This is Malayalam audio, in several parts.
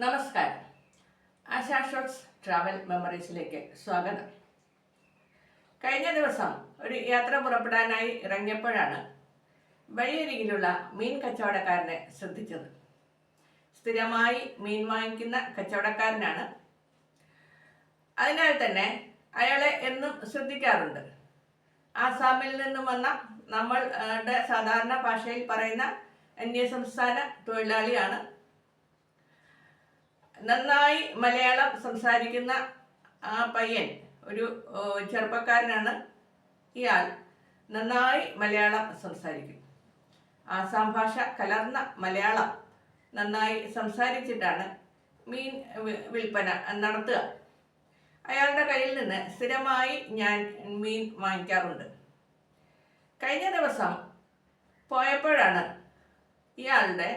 നമസ്കാരം. ആശാ ഷോട്ട്സ് ട്രാവൽ മെമ്മറീസിലേക്ക് സ്വാഗതം. കഴിഞ്ഞ ദിവസം ഒരു യാത്ര പുറപ്പെടാനായി ഇറങ്ങിയപ്പോഴാണ് വഴിയരികിലുള്ള മീൻ കച്ചവടക്കാരനെ ശ്രദ്ധിച്ചത്. സ്ഥിരമായി മീൻ വാങ്ങിക്കുന്ന കച്ചവടക്കാരനാണ്. അതിനാൽ തന്നെ അയാളെ എന്നും ശ്രദ്ധിക്കാറുണ്ട്. ആസാമിൽ നിന്നും വന്ന നമ്മളുടെ സാധാരണ ഭാഷയിൽ പറയുന്ന അന്യസംസ്ഥാന തൊഴിലാളിയാണ്. നന്നായി മലയാളം സംസാരിക്കുന്ന ആ പയ്യൻ ഒരു ചെറുപ്പക്കാരനാണ്. ഇയാൾ നന്നായി മലയാളം സംസാരിക്കും. ആസാം ഭാഷ കലർന്ന മലയാളം നന്നായി സംസാരിച്ചിട്ടാണ് മീൻ വിൽപ്പന നടത്തുക. അയാളുടെ കയ്യിൽ നിന്ന് സ്ഥിരമായി ഞാൻ മീൻ വാങ്ങിക്കാറുണ്ട്. കഴിഞ്ഞ ദിവസം പോയപ്പോഴാണ് ഇയാളുടെ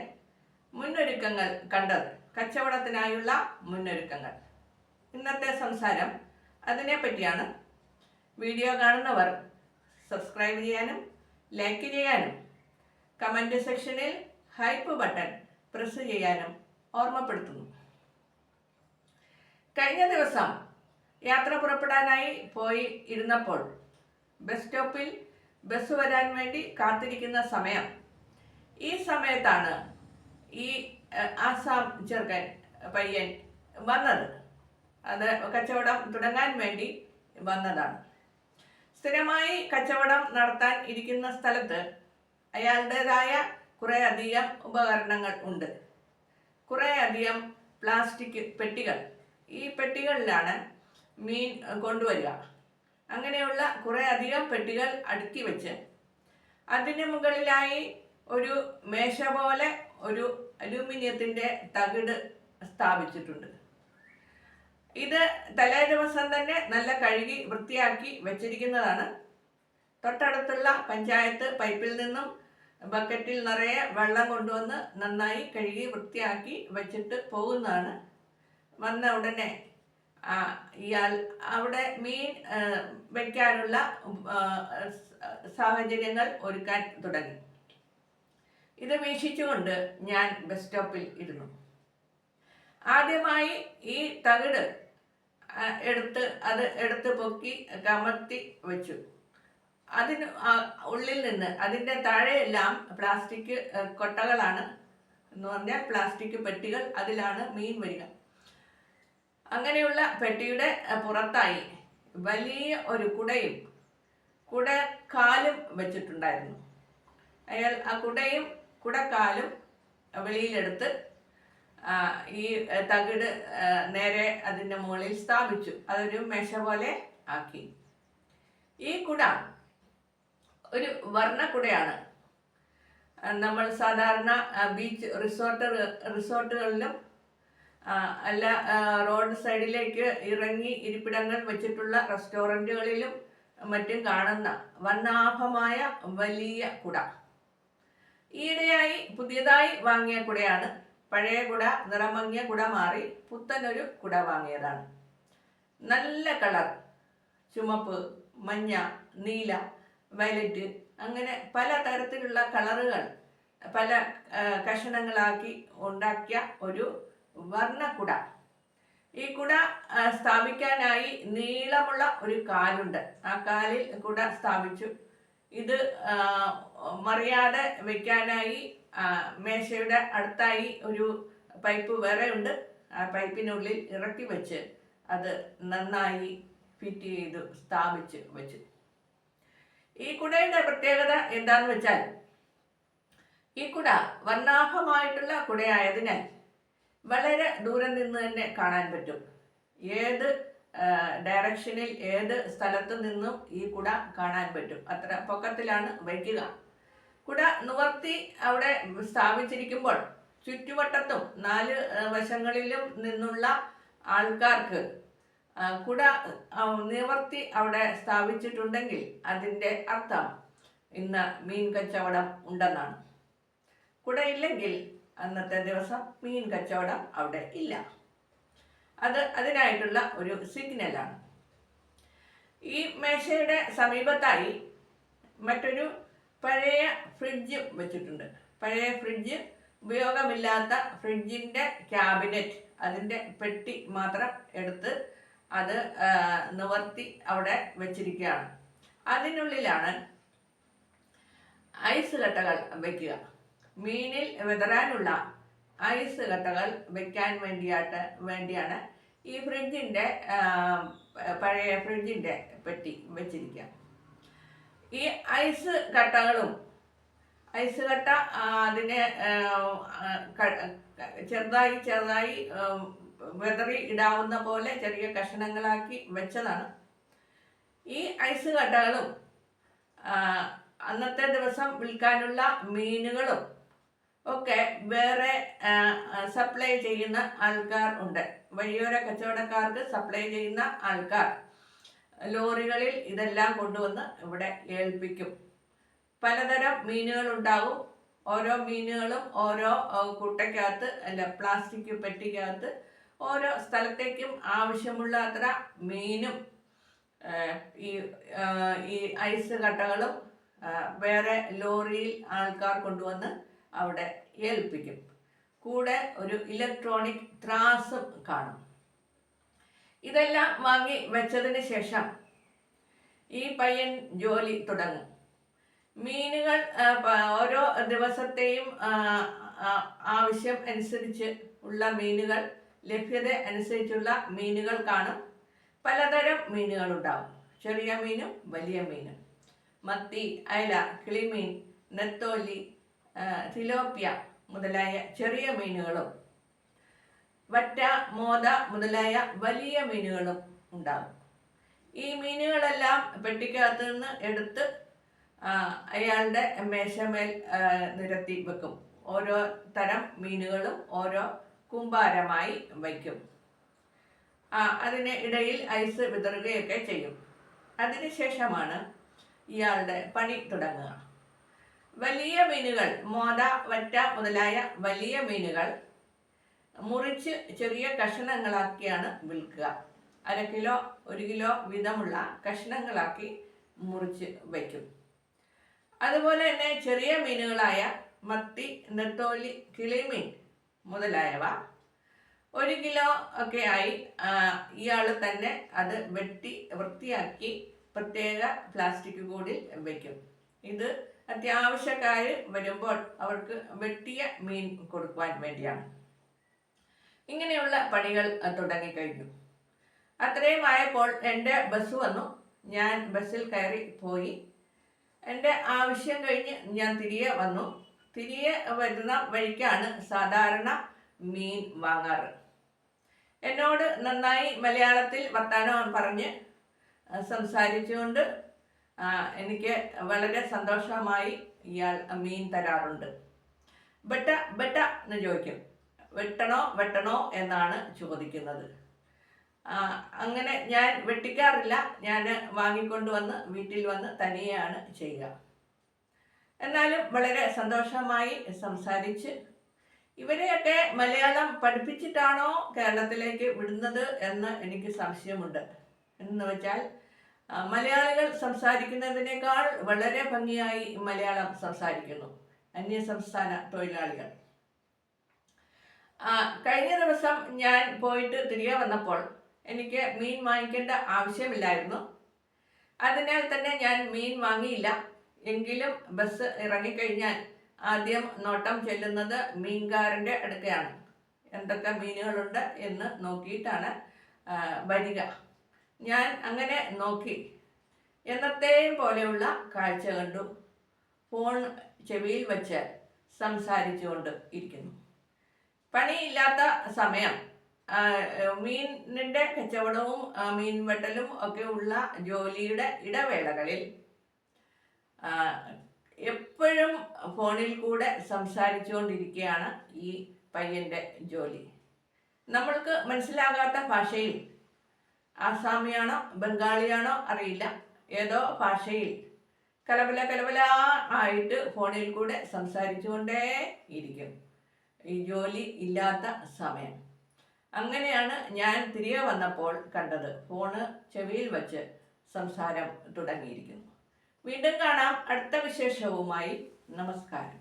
മുന്നൊരുക്കങ്ങൾ കണ്ടത്. കച്ചവടത്തിനായുള്ള മുന്നൊരുക്കങ്ങൾ. ഇന്നത്തെ സംസാരം അതിനെപ്പറ്റിയാണ്. വീഡിയോ കാണുന്നവർ സബ്സ്ക്രൈബ് ചെയ്യാനും ലൈക്ക് ചെയ്യാനും കമൻറ്റ് സെക്ഷനിൽ ഹൈപ്പ് ബട്ടൺ പ്രസ് ചെയ്യാനും ഓർമ്മപ്പെടുത്തുന്നു. കഴിഞ്ഞ ദിവസം യാത്ര പുറപ്പെടാനായി പോയി ഇരുന്നപ്പോൾ ബസ് സ്റ്റോപ്പിൽ ബസ് വരാൻ വേണ്ടി കാത്തിരിക്കുന്ന സമയം. ഈ സമയത്താണ് ഈ ആസാം ചെറുക്കൻ പയ്യൻ വന്നത്. അത് കച്ചവടം തുടങ്ങാൻ വേണ്ടി വന്നതാണ്. സ്ഥിരമായി കച്ചവടം നടത്താൻ ഇരിക്കുന്ന സ്ഥലത്ത് അയാളുടേതായ കുറേ അധികം ഉപകരണങ്ങൾ ഉണ്ട്. കുറേ അധികം പ്ലാസ്റ്റിക് പെട്ടികൾ. ഈ പെട്ടികളിലാണ് മീൻ കൊണ്ടുവരിക. അങ്ങനെയുള്ള കുറേ അധികം പെട്ടികൾ അടുക്കി വെച്ച് അതിന് മുകളിലായി ഒരു മേശ പോലെ ഒരു അലൂമിനിയത്തിൻ്റെ തകിട് സ്ഥാപിച്ചിട്ടുണ്ട്. ഇത് തലേ ദിവസം തന്നെ നല്ല കഴുകി വൃത്തിയാക്കി വെച്ചിരിക്കുന്നതാണ്. തൊട്ടടുത്തുള്ള പഞ്ചായത്ത് പൈപ്പിൽ നിന്നും ബക്കറ്റിൽ നിറയെ വെള്ളം കൊണ്ടുവന്ന് നന്നായി കഴുകി വൃത്തിയാക്കി വെച്ചിട്ട് പോകുന്നതാണ്. വന്ന ഉടനെ ഇയാൾ അവിടെ മീൻ വയ്ക്കാനുള്ള സാഹചര്യങ്ങൾ ഒരുക്കാൻ തുടങ്ങി. ഇത് വീക്ഷിച്ചുകൊണ്ട് ഞാൻ ബസ് സ്റ്റോപ്പിൽ ഇരുന്നു. ആദ്യമായി ഈ തകിട് എടുത്ത് പൊക്കി കമർത്തി വെച്ചു. അതിന് ഉള്ളിൽ നിന്ന് അതിൻ്റെ താഴെയെല്ലാം പ്ലാസ്റ്റിക് കൊട്ടകളാണ്, എന്ന് പറഞ്ഞാൽ പ്ലാസ്റ്റിക് പെട്ടികൾ. അതിലാണ് മീൻ വരിക. അങ്ങനെയുള്ള പെട്ടിയുടെ പുറത്തായി വലിയ ഒരു കുടക്കാലും വെച്ചിട്ടുണ്ടായിരുന്നു. അയാൾ ആ കുടക്കാലും വെളിയിലെടുത്ത് ഈ തകിട് നേരെ അതിൻ്റെ മുകളിൽ സ്ഥാപിച്ചു. അതൊരു മേശ പോലെ ആക്കി. ഈ കുട ഒരു വർണ്ണക്കുടയാണ്. നമ്മൾ സാധാരണ ബീച്ച് റിസോർട്ടുകളിലും അല്ല റോഡ് സൈഡിലേക്ക് ഇറങ്ങി ഇരിപ്പിടങ്ങൾ വെച്ചിട്ടുള്ള റെസ്റ്റോറൻറ്റുകളിലും മറ്റും കാണുന്ന വർണ്ണാഭമായ വലിയ കുട. ഈയിടെയായി പുതിയതായി വാങ്ങിയ കുടയാണ്. പഴയ കുട, നിറമങ്ങിയ കുട മാറി പുത്തനൊരു കുട വാങ്ങിയതാണ്. നല്ല കളർ, ചുമപ്പ്, മഞ്ഞ, നീല, വയലറ്റ്, അങ്ങനെ പല തരത്തിലുള്ള കളറുകൾ പല കഷണങ്ങളാക്കി ഉണ്ടാക്കിയ ഒരു വർണ്ണക്കുട. ഈ കുട സ്ഥാപിക്കാനായി നീളമുള്ള ഒരു കാലുണ്ട്. ആ കാലിൽ കുട സ്ഥാപിച്ചു. ഇത് മറിയാതെ വെക്കാനായി മേശയുടെ അടുത്തായി ഒരു പൈപ്പ് വേറെ ഉണ്ട്. ആ പൈപ്പിനുള്ളിൽ ഇറക്കി വെച്ച് അത് നന്നായി ഫിറ്റ് ചെയ്ത് സ്ഥാപിച്ച് വെച്ചു. ഈ കുടയുടെ പ്രത്യേകത എന്താന്ന് വെച്ചാൽ, ഈ കുട വർണ്ണാഭമായിട്ടുള്ള കുടയായതിനാൽ വളരെ ദൂരം നിന്ന് തന്നെ കാണാൻ പറ്റും. ഏത് ഡയറക്ഷനിൽ ഏത് സ്ഥലത്ത് നിന്നും ഈ കുട കാണാൻ പറ്റും. അത്ര പൊക്കത്തിലാണ് വയ്ക്കുക. കുട നിവർത്തി അവിടെ സ്ഥാപിച്ചിരിക്കുമ്പോൾ ചുറ്റുവട്ടത്തും 4 വശങ്ങളിലും നിന്നുള്ള ആൾക്കാർക്ക് കുട നിവർത്തി അവിടെ സ്ഥാപിച്ചിട്ടുണ്ടെങ്കിൽ അതിൻ്റെ അർത്ഥം ഇന്ന് മീൻ കച്ചവടം ഉണ്ടെന്നാണ്. കുടയില്ലെങ്കിൽ അന്നത്തെ ദിവസം മീൻ കച്ചവടം അവിടെ ഇല്ല. അതിനായിട്ടുള്ള ഒരു സിഗ്നലാണ്. ഈ മേശയുടെ സമീപത്തായി മറ്റൊരു പഴയ ഫ്രിഡ്ജ് വെച്ചിട്ടുണ്ട്. പഴയ ഫ്രിഡ്ജ് ഉപയോഗമില്ലാത്ത ഫ്രിഡ്ജിൻ്റെ ക്യാബിനറ്റ്, അതിൻ്റെ പെട്ടി മാത്രം എടുത്ത് അത് നിവർത്തി അവിടെ വെച്ചിരിക്കുകയാണ്. അതിനുള്ളിലാണ് ഐസ് കട്ടകൾ വയ്ക്കുക. മീനിൽ വിതറാനുള്ള ഐസ് കട്ടകൾ വയ്ക്കാൻ വേണ്ടിയാണ് ഈ ഫ്രിഡ്ജിൻ്റെ പഴയ ഫ്രിഡ്ജിൻ്റെ പെട്ടി വെച്ചിരിക്കുക. ഈ ഐസ് കട്ട അതിനെ ചെറുതായി വെതറി ഇടാവുന്ന പോലെ ചെറിയ കഷണങ്ങളാക്കി വെച്ചതാണ്. ഈ ഐസ് കട്ടകളും അന്നത്തെ ദിവസം വിൽക്കാനുള്ള മീനുകളും ഒക്കെ വേറെ സപ്ലൈ ചെയ്യുന്ന ആൾക്കാർ ഉണ്ട്. വഴിയോര കച്ചവടക്കാർക്ക് സപ്ലൈ ചെയ്യുന്ന ആൾക്കാർ ലോറികളിൽ ഇതെല്ലാം കൊണ്ടുവന്ന് ഇവിടെ ഏൽപ്പിക്കും. പലതരം മീനുകൾ ഉണ്ടാകും. ഓരോ മീനുകളും ഓരോ കുട്ടയ്ക്കകത്ത് പ്ലാസ്റ്റിക് പെട്ടിക്കകത്ത് ഓരോ സ്ഥലത്തേക്കും ആവശ്യമുള്ള അത്ര മീനും ഈ ഐസ് കട്ടകളും വേറെ ലോറിയിൽ ആൾക്കാർ കൊണ്ടുവന്ന് അവിടെ ഏൽപ്പിക്കും. കൂടെ ഒരു ഇലക്ട്രോണിക് ത്രാസും കാണും. ഇതെല്ലാം വാങ്ങി വെച്ചതിന് ശേഷം ഈ പയ്യൻ ജോലി തുടങ്ങും. മീനുകൾ ഓരോ ദിവസത്തെയും ആവശ്യം അനുസരിച്ച് ഉള്ള മീനുകൾ, ലഭ്യത അനുസരിച്ചുള്ള മീനുകൾ കാണും. പലതരം മീനുകൾ ഉണ്ടാവും. ചെറിയ മീനും വലിയ മീനും, മത്തി, അയല, കിളിമീൻ, നെത്തോലി, തിലോപ്പിയ മുതലായ ചെറിയ മീനുകളും വറ്റ, മോത മുതലായ വലിയ മീനുകളും ഉണ്ടാകും. ഈ മീനുകളെല്ലാം പെട്ടിക്കകത്ത് നിന്ന് എടുത്ത് അയാളുടെ മേശമേൽ നിരത്തി വെക്കും. ഓരോ തരം മീനുകളും ഓരോ കൂമ്പാരമായി വയ്ക്കും. അതിന് ഇടയിൽ ഐസ് വിതറുകയൊക്കെ ചെയ്യും. അതിനുശേഷമാണ് ഇയാളുടെ പണി തുടങ്ങുക. വലിയ മീനുകൾ, മോത, വറ്റ മുതലായ വലിയ മീനുകൾ മുറിച്ച് ചെറിയ കഷണങ്ങളാക്കിയാണ് വിൽക്കുക. 1/2 കിലോ 1 കിലോ വീതമുള്ള കഷണങ്ങളാക്കി മുറിച്ച് വയ്ക്കും. അതുപോലെ തന്നെ ചെറിയ മീനുകളായ മത്തി, നെത്തോലി, കിളിമീൻ മുതലായവ 1 കിലോ ഒക്കെ ആയി ഇയാൾ തന്നെ അത് വെട്ടി വൃത്തിയാക്കി പ്രത്യേക പ്ലാസ്റ്റിക് കൂടിൽ വയ്ക്കും. ഇത് അത്യാവശ്യക്കാർ വരുമ്പോൾ അവർക്ക് വെട്ടിയ മീൻ കൊടുക്കുവാൻ വേണ്ടിയാണ്. ഇങ്ങനെയുള്ള പണികൾ തുടങ്ങിക്കഴിഞ്ഞു. അത്രയും ആയപ്പോൾ എൻ്റെ ബസ് വന്നു. ഞാൻ ബസ്സിൽ കയറി പോയി. എൻ്റെ ആവശ്യം കഴിഞ്ഞ് ഞാൻ തിരികെ വന്നു. തിരികെ വരുന്ന വഴിക്കാണ് സാധാരണ മീൻ വാങ്ങാറ്. എന്നോട് നന്നായി മലയാളത്തിൽ വർത്തമാനം പറഞ്ഞ് സംസാരിച്ചുകൊണ്ട് എനിക്ക് വളരെ സന്തോഷമായി ഇയാൾ മീൻ തരാറുണ്ട്. ബെട്ട എന്ന് ചോദിക്കും. വെട്ടണോ എന്നാണ് ചോദിക്കുന്നത്. അങ്ങനെ ഞാൻ വെട്ടിക്കാറില്ല. ഞാൻ വാങ്ങിക്കൊണ്ടുവന്ന് വീട്ടിൽ വന്ന് തനിയെയാണ് ചെയ്യുക. എന്നാലും വളരെ സന്തോഷമായി സംസാരിച്ച്, ഇവരെയൊക്കെ മലയാളം പഠിപ്പിച്ചിട്ടാണോ കേരളത്തിലേക്ക് വിടുന്നത് എന്ന് എനിക്ക് സംശയമുണ്ട്. എന്ന് വെച്ചാൽ മലയാളികൾ സംസാരിക്കുന്നതിനേക്കാൾ വളരെ ഭംഗിയായി മലയാളം സംസാരിക്കുന്നു അന്യസംസ്ഥാന തൊഴിലാളികൾ. കഴിഞ്ഞ ദിവസം ഞാൻ പോയിട്ട് തിരികെ വന്നപ്പോൾ എനിക്ക് മീൻ വാങ്ങിക്കേണ്ട ആവശ്യമില്ലായിരുന്നു. അതിനാൽ തന്നെ ഞാൻ മീൻ വാങ്ങിയില്ല. എങ്കിലും ബസ് ഇറങ്ങിക്കഴിഞ്ഞാൽ ആദ്യം നോട്ടം ചെല്ലുന്നത് മീൻകാരൻ്റെ അടുക്കയാണ്. എന്തൊക്കെ മീനുകളുണ്ട് എന്ന് നോക്കിയിട്ടാണ് വരിക. ഞാൻ അങ്ങനെ നോക്കി. എന്നത്തെയും പോലെയുള്ള കാഴ്ച കണ്ടു. ഫോൺ ചെവിയിൽ വെച്ച് സംസാരിച്ചുകൊണ്ട് ഇരിക്കുന്നു. പണിയില്ലാത്ത സമയം, മീനിൻ്റെ കച്ചവടവും മീൻ വെട്ടലും ഒക്കെ ഉള്ള ജോലിയുടെ ഇടവേളകളിൽ എപ്പോഴും ഫോണിൽ കൂടെ സംസാരിച്ചുകൊണ്ടിരിക്കുകയാണ് ഈ പയ്യൻ്റെ ജോലി. നമ്മൾക്ക് മനസ്സിലാകാത്ത ഭാഷയിൽ, ആസാമിയാണോ ബംഗാളിയാണോ അറിയില്ല, ഏതോ ഭാഷയിൽ കലബല ആയിട്ട് ഫോണിൽ കൂടെ സംസാരിച്ചുകൊണ്ടേ ഇരിക്കും ഈ ജോലി ഇല്ലാത്ത സമയം. അങ്ങനെയാണ് ഞാൻ തിരികെ വന്നപ്പോൾ കണ്ടത്. ഫോണ് ചെവിയിൽ വച്ച് സംസാരം തുടങ്ങിയിരിക്കുന്നു. വീണ്ടും കാണാം അടുത്ത വിശേഷവുമായി. നമസ്കാരം.